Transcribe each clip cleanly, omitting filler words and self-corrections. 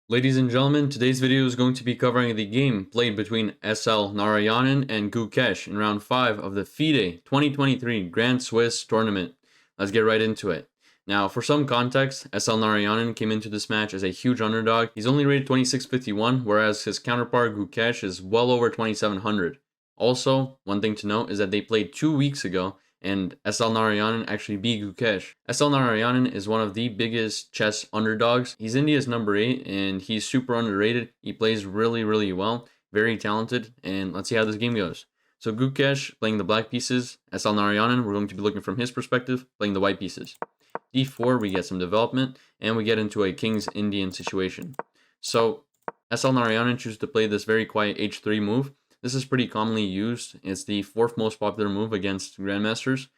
Ladies and gentlemen, today's video is going to be covering the game played between S.L. Narayanan and Gukesh in round 5 of the FIDE 2023 Grand Swiss Tournament. Let's get right into it. Now, for some context, S.L. Narayanan came into this match as a huge underdog. He's only rated 2651, whereas his counterpart Gukesh is well over 2700. Also, one thing to note is that they played 2 weeks ago, and S.L. Narayanan actually beat Gukesh. S.L. Narayanan is one of the biggest chess underdogs. He's India's number 8, and he's super underrated. He plays really well, very talented, and let's see how this game goes. So Gukesh playing the black pieces, S.L. Narayanan, we're going to be looking from his perspective, playing the white pieces. D4, we get some development, and we get into a King's Indian situation. So S.L. Narayanan chooses to play this very quiet H3 move. This is pretty commonly used. It's the 4th most popular move against Grandmasters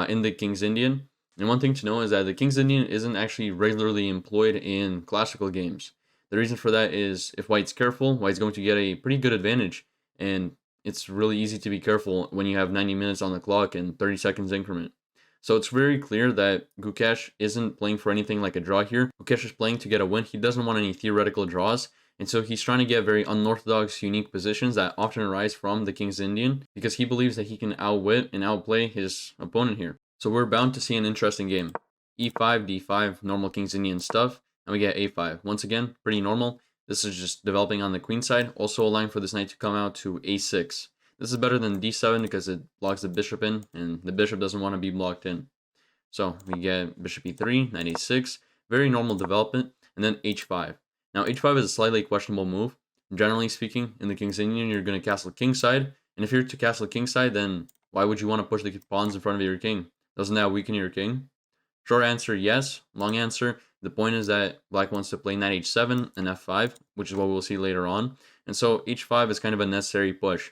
in the King's Indian. And one thing to know is that the King's Indian isn't actually regularly employed in classical games. The reason for that is if White's careful, White's going to get a pretty good advantage. And it's really easy to be careful when you have 90 minutes on the clock and 30 seconds increment. So it's very clear that Gukesh isn't playing for anything like a draw here. Gukesh is playing to get a win. He doesn't want any theoretical draws. And so he's trying to get very unorthodox, unique positions that often arise from the King's Indian because he believes that he can outwit and outplay his opponent here. So we're bound to see an interesting game. E5, D5, normal King's Indian stuff, and we get A5. Once again, pretty normal. This is just developing on the queen side, also allowing for this knight to come out to A6. This is better than D7 because it blocks the bishop in, and the bishop doesn't want to be blocked in. So we get bishop E3, knight A6, very normal development, and then H5. Now, H5 is a slightly questionable move. Generally speaking, in the King's Indian, you're going to castle kingside. And if you're to castle kingside, then why would you want to push the pawns in front of your king? Doesn't that weaken your king? Short answer, yes. Long answer, the point is that black wants to play knight h7 and f5, which is what we'll see later on. And so h5 is kind of a necessary push.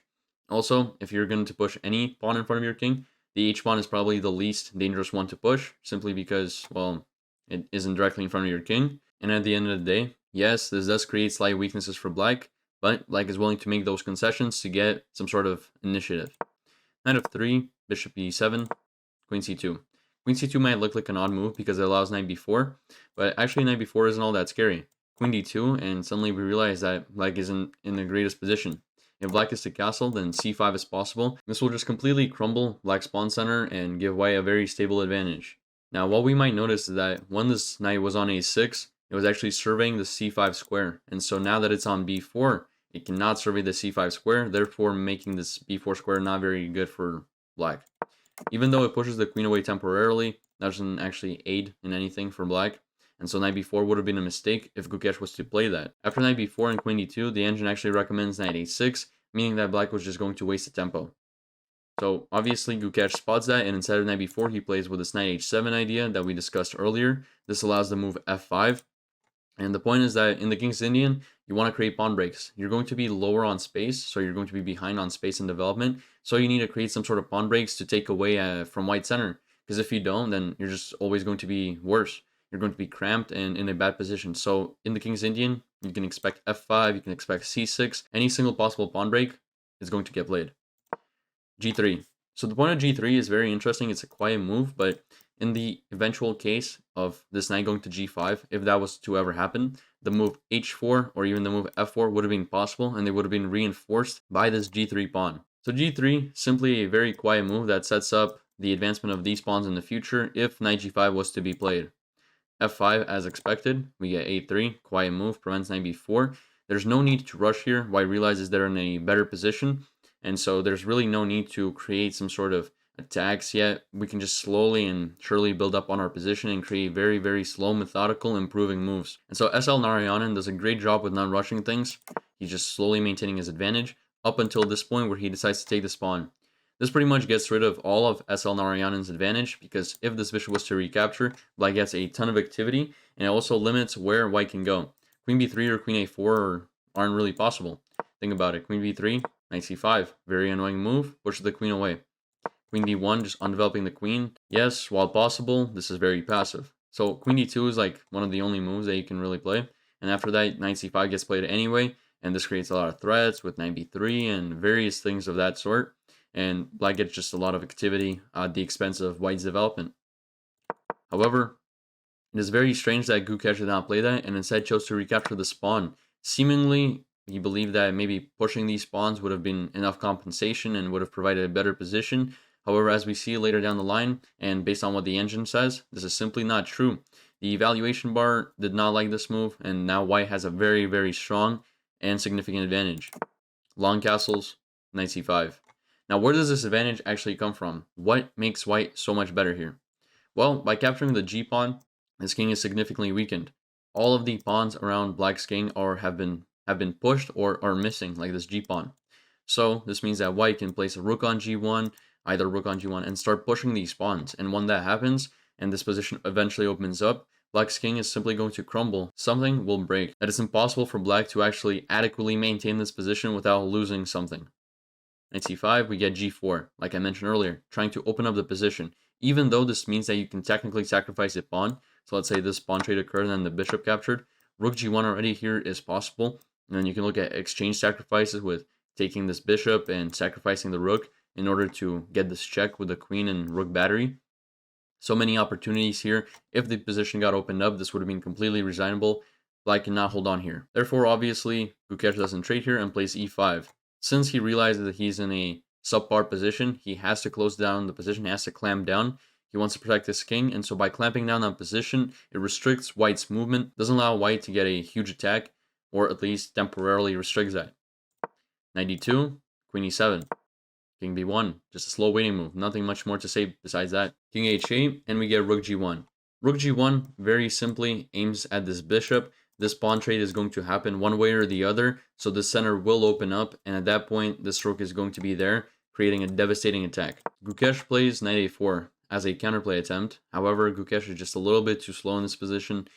Also, if you're going to push any pawn in front of your king, the h pawn is probably the least dangerous one to push, simply because, well, it isn't directly in front of your king. And at the end of the day, yes, this does create slight weaknesses for black, but black is willing to make those concessions to get some sort of initiative. Knight of 3, bishop e7, queen c2. Queen c2 might look like an odd move because it allows knight b4, but actually knight b4 isn't all that scary. Queen d2, and suddenly we realize that black isn't in the greatest position. If black is to castle, then c5 is possible. This will just completely crumble black's pawn center and give white a very stable advantage. Now, what we might notice is that when this knight was on a6, it was actually surveying the c5 square. And so now that it's on b4, it cannot survey the c5 square, therefore making this b4 square not very good for black. Even though it pushes the queen away temporarily, that doesn't actually aid in anything for black. And so knight b4 would have been a mistake if Gukesh was to play that. After knight b4 and queen d2, the engine actually recommends knight a6, meaning that black was just going to waste the tempo. So obviously Gukesh spots that, and instead of knight b4, he plays with this knight h7 idea that we discussed earlier. This allows the move f5. And the point is that in the King's Indian, you want to create pawn breaks. You're going to be lower on space, so you're going to be behind on space and development. So you need to create some sort of pawn breaks to take away from white center. Because if you don't, then you're just always going to be worse. You're going to be cramped and in a bad position. So in the King's Indian, you can expect f5, you can expect c6. Any single possible pawn break is going to get played. G3. So the point of G3 is very interesting. It's a quiet move, but in the eventual case of this knight going to G5, if that was to ever happen, the move H4 or even the move F4 would have been possible, and they would have been reinforced by this G3 pawn. So G3, simply a very quiet move that sets up the advancement of these pawns in the future if knight G5 was to be played. F5 as expected, we get A3, quiet move, prevents knight B4. There's no need to rush here. White realizes they're in a better position, and so there's really no need to create some sort of attacks yet. We can just slowly and surely build up on our position and create very slow, methodical, improving moves. And so S.L. Narayanan does a great job with not rushing things. He's just slowly maintaining his advantage up until this point where he decides to take this pawn. This pretty much gets rid of all of S.L. Narayanan's advantage because if this bishop was to recapture, black gets a ton of activity, and it also limits where white can go. Queen b3 or queen a4 aren't really possible. Think about it. Queen b3, knight c5, very annoying move, pushes the queen away. Queen d1, just undeveloping the queen. Yes, while possible, this is very passive. So queen d2 is like one of the only moves that you can really play. And after that, knight c5 gets played anyway, and this creates a lot of threats with knight b3 and various things of that sort. And black gets just a lot of activity at the expense of white's development. However, It is very strange that Gukesh did not play that and instead chose to recapture the spawn. Seemingly, he believed that maybe pushing these spawns would have been enough compensation and would have provided a better position. However, as we see later down the line, and based on what the engine says, this is simply not true. The evaluation bar did not like this move, and now white has a very, very strong and significant advantage. Long castles, knight c5. Now, where does this advantage actually come from? What makes white so much better here? Well, by capturing the g-pawn, this king is significantly weakened. All of the pawns around black's king have been pushed or are missing, like this g-pawn. So this means that white can place a rook on g1, either rook on g1, and start pushing these pawns. And when that happens, and this position eventually opens up, black's king is simply going to crumble. Something will break. That it's impossible for black to actually adequately maintain this position without losing something. Knight c5, we get g4, like I mentioned earlier, trying to open up the position. Even though this means that you can technically sacrifice a pawn, so let's say this pawn trade occurred and then the bishop captured, rook g1 already here is possible, and then you can look at exchange sacrifices with taking this bishop and sacrificing the rook in order to get this check with the queen and rook battery. So many opportunities here. If the position got opened up, this would have been completely resignable. Black cannot hold on here. Therefore, obviously, Gukesh doesn't trade here and plays e5. Since he realizes that he's in a subpar position, he has to close down the position, he has to clamp down. He wants to protect his king, and so by clamping down on position, it restricts white's movement, doesn't allow white to get a huge attack, or at least temporarily restricts that. Knight d2, queen e7. King b1, just a slow waiting move. Nothing much more to say besides that. King h8, and we get rook g1. Rook g1 very simply aims at this bishop. This pawn trade is going to happen one way or the other, so the center will open up, and at that point, this rook is going to be there, creating a devastating attack. Gukesh plays knight a4 as a counterplay attempt. However, Gukesh is just a little bit too slow in this position.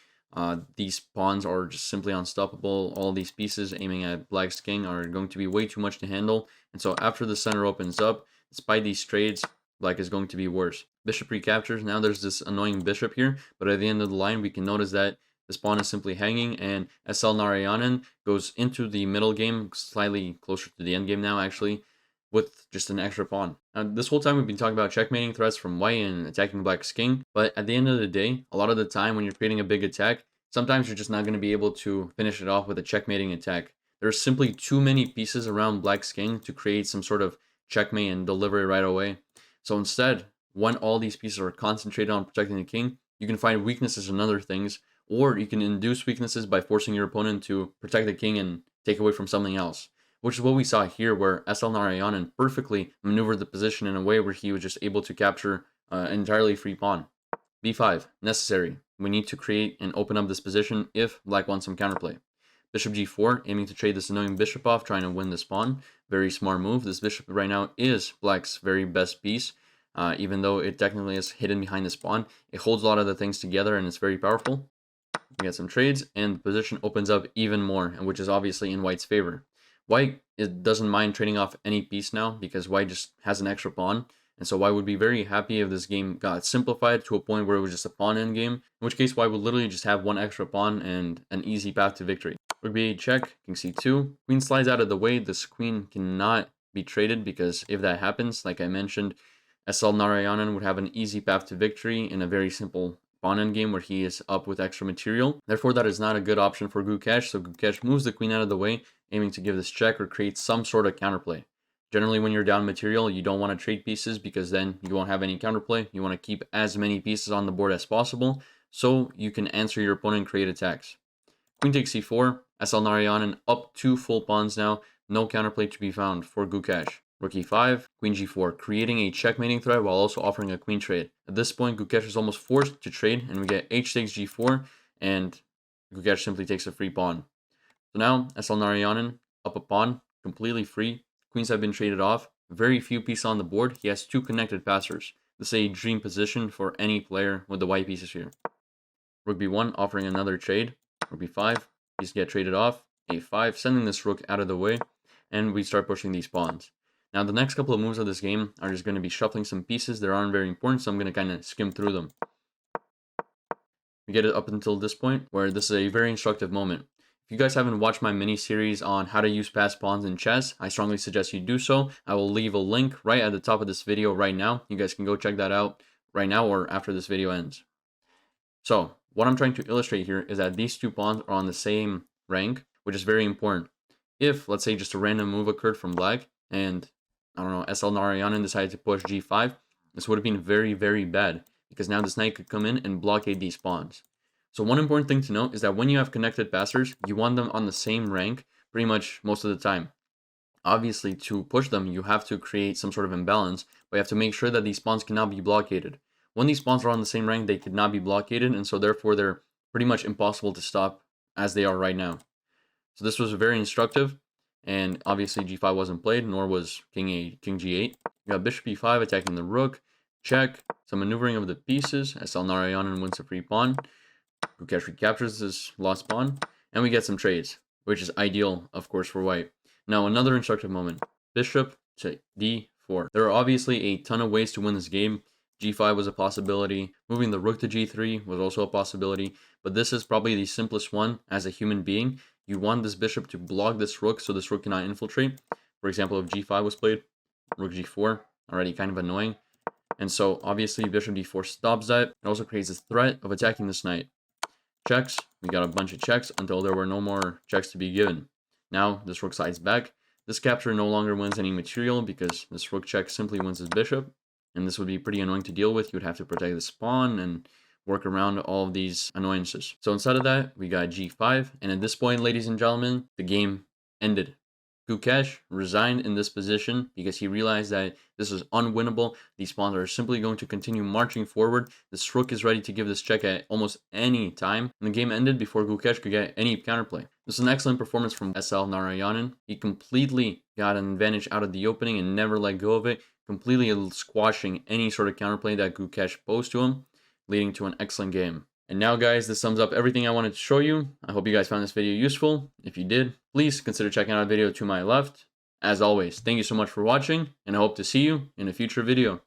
These pawns are just simply unstoppable. All these pieces aiming at black's king are going to be way too much to handle. And so after the center opens up, despite these trades, black is going to be worse. Bishop recaptures. Now there's this annoying bishop here, but at the end of the line, we can notice that this pawn is simply hanging, and S.L. Narayanan goes into the middle game, slightly closer to the end game now, actually, with just an extra pawn. Now, this whole time we've been talking about checkmating threats from white and attacking black's king, but at the end of the day, a lot of the time when you're creating a big attack, sometimes you're just not going to be able to finish it off with a checkmating attack. There's simply too many pieces around black's king to create some sort of checkmate and deliver it right away. So instead, when all these pieces are concentrated on protecting the king, you can find weaknesses in other things, or you can induce weaknesses by forcing your opponent to protect the king and take away from something else. Which is what we saw here, where S.L. Narayanan perfectly maneuvered the position in a way where he was just able to capture an entirely free pawn. b5, necessary. We need to create and open up this position if black wants some counterplay. Bishop g4, aiming to trade this annoying bishop off, trying to win this pawn. Very smart move. This bishop right now is black's very best piece. Even though it technically is hidden behind this pawn, it holds a lot of the things together and it's very powerful. We get some trades, and the position opens up even more, which is obviously in white's favor. White doesn't mind trading off any piece now because white just has an extra pawn. And so white would be very happy if this game got simplified to a point where it was just a pawn endgame, in which case white would literally just have one extra pawn and an easy path to victory. Rook b8 check, king c2. Queen slides out of the way. This queen cannot be traded because if that happens, like I mentioned, S.L. Narayanan would have an easy path to victory in a very simple pawn endgame where he is up with extra material. Therefore, that is not a good option for Gukesh, so Gukesh moves the queen out of the way, aiming to give this check or create some sort of counterplay. Generally, when you're down material, you don't want to trade pieces because then you won't have any counterplay. You want to keep as many pieces on the board as possible so you can answer your opponent and create attacks. Queen takes c4, S.L. Narayanan up 2 full pawns now, no counterplay to be found for Gukesh. Rook e5, queen g4, creating a checkmating threat while also offering a queen trade. At this point, Gukesh is almost forced to trade, and we get h takes g4, and Gukesh simply takes a free pawn. So now, S.L. Narayanan up a pawn, completely free. Queens have been traded off. Very few pieces on the board. He has 2 connected passers. This is a dream position for any player with the white pieces here. Rook b1, offering another trade. Rook b5, pieces get traded off. a5, sending this rook out of the way, and we start pushing these pawns. Now, the next couple of moves of this game are just going to be shuffling some pieces that aren't very important, so I'm going to kind of skim through them. We get it up until this point, where this is a very instructive moment. If you guys haven't watched my mini-series on how to use passed pawns in chess, I strongly suggest you do so. I will leave a link right at the top of this video right now. You guys can go check that out right now or after this video ends. So, What I'm trying to illustrate here is that these two pawns are on the same rank, which is very important. If, let's say, just a random move occurred from black, and, I don't know, S.L Narayanan decided to push g5, this would have been very, very bad, because now this knight could come in and blockade these pawns. So one important thing to note is that when you have connected passers, you want them on the same rank pretty much most of the time. Obviously, to push them, you have to create some sort of imbalance, but you have to make sure that these spawns cannot be blockaded. When these spawns are on the same rank, they could not be blockaded, and so therefore they're pretty much impossible to stop as they are right now. So this was very instructive, and obviously g5 wasn't played, nor was king g8. You got bishop e5 attacking the rook, check, some maneuvering of the pieces. S.L Narayanan wins a free pawn. Gukesh recaptures this lost pawn, and we get some trades, which is ideal, of course, for white. Now, another instructive moment. Bishop to d4. There are obviously a ton of ways to win this game. g5 was a possibility. Moving the rook to g3 was also a possibility. But this is probably the simplest one as a human being. You want this bishop to block this rook so this rook cannot infiltrate. For example, if g5 was played, rook g4, already kind of annoying. And so, obviously, bishop d4 stops that. It also creates a threat of attacking this knight. Checks. We got a bunch of checks until there were no more checks to be given. Now, this rook slides back. This capture no longer wins any material because this rook check simply wins his bishop. And this would be pretty annoying to deal with. You would have to protect the pawn and work around all of these annoyances. So instead of that, we got g5. And at this point, ladies and gentlemen, the game ended. Gukesh resigned in this position because he realized that this is unwinnable. These pawns are simply going to continue marching forward. This rook is ready to give this check at almost any time. And the game ended before Gukesh could get any counterplay. This is an excellent performance from S.L Narayanan. He completely got an advantage out of the opening and never let go of it, completely squashing any sort of counterplay that Gukesh posed to him, leading to an excellent game. And now, guys, this sums up everything I wanted to show you. I hope you guys found this video useful. If you did, please consider checking out a video to my left. As always, thank you so much for watching, and I hope to see you in a future video.